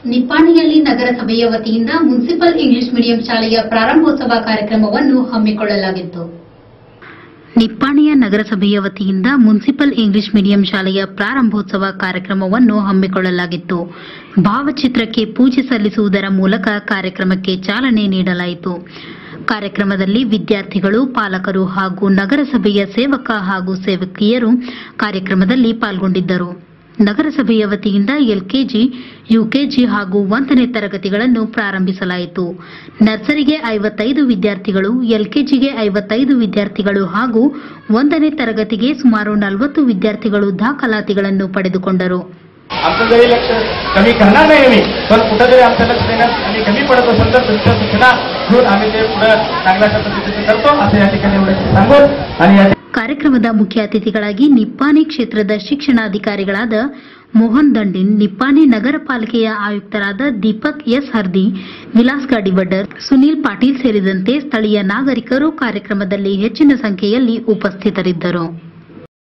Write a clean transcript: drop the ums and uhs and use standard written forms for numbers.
ನಿಪ್ಪಾಣಿಯಲ್ಲಿ ನಗರಸಭೆಯ ವತಿಯಿಂದ municipal English medium ಶಾಲೆಯ ಪ್ರಾರಂಭೋತ್ಸವ ಕಾರ್ಯಕ್ರಮವನ್ನು ಹಮ್ಮಿಕೊಳ್ಳಲಾಗಿತ್ತು. ನಿಪ್ಪಾಣಿಯ ನಗರಸಭೆಯ ವತಿಯಿಂದ ಮುನ್ಸಿಪಲ್ ಇಂಗ್ಲಿಷ್ ಮೀಡಿಯಂ ಶಾಲೆಯ ಪ್ರಾರಂಭೋತ್ಸವ ಕಾರ್ಯಕ್ರಮವನ್ನು ಹಮ್ಮಿಕೊಳ್ಳಲಾಗಿತ್ತು. ಭಾವಚಿತ್ರಕ್ಕೆ ಪೂಜೆ ಸಲ್ಲಿಸುವುದರ ಮೂಲಕ ಕಾರ್ಯಕ್ರಮಕ್ಕೆ ಚಾಲನೆ ನೀಡಲಾಯಿತು. ಕಾರ್ಯಕ್ರಮದಲ್ಲಿ ವಿದ್ಯಾರ್ಥಿಗಳು, ಪಾಲಕರು ಹಾಗೂ ನಗರಸಭೆಯ ಸೇವಕ ಹಾಗೂ ಸೇವಕಿಯರು ಕಾರ್ಯಕ್ರಮದಲ್ಲಿ ಪಾಲ್ಗೊಂಡಿದ್ದರು. ನಗರಸಭೆಯ ವತಿಯಿಂದ ಎಲ್ಕೆಜಿ, ಯುಕೆಜಿ ಹಾಗೂ 1ನೇ ತರಗತಿಗಳನ್ನು ಪ್ರಾರಂಭಿಸಲಾಯಿತು. ನರ್ಸರಿಗೆ 55 ವಿದ್ಯಾರ್ಥಿಗಳು, ಎಲ್ಕೆಜಿಗೆ 55 ವಿದ್ಯಾರ್ಥಿಗಳು ಹಾಗೂ 1ನೇ ತರಗತಿಗೆ ಸುಮಾರು 40 विद्यार्थी ದಾಖಲಾತಿಗಳನ್ನು ಪಡೆದುಕೊಂಡರು. आमचं जरी लक्ष कमी करणार नाही मी, पण कुठेतरी आमचं लक्ष देण्यात आणि कमी पडत असेल तर तुमच्या सूचना घेऊन आम्ही ते पुढे चांगल्या पद्धतीने करतो असं या ठिकाणी सांगून आणि ಕಾರ್ಯಕ್ರಮದ ಮುಖ್ಯ ಅತಿಥಿಗಳಾಗಿ ನಿಪ್ಪಾಣಿ ಕ್ಷೇತ್ರದ ಶಿಕ್ಷಣಾಧಿಕಾರಿಗಳಾದ ಮೋಹನ್ ದಂಡಿನ್, ನಿಪ್ಪಾಣಿ ನಗರ ಪಾಲಿಕೆಯ ಆಯುಕ್ತರಾದ ದೀಪಕ್ ಎಸ್ ಹರ್ದಿ, ವಿಲಾಸ್ ಗಾಡಿವಡ್ಡರ್, ಸುನೀಲ್ ಪಾಟೀಲ್ ಸೇರಿದಂತೆ ಸ್ಥಳೀಯ ನಾಗರಿಕರು ಕಾರ್ಯಕ್ರಮದಲ್ಲಿ ಹೆಚ್ಚಿನ ಸಂಖ್ಯೆಯಲ್ಲಿ ಉಪಸ್ಥಿತರಿದ್ದರು.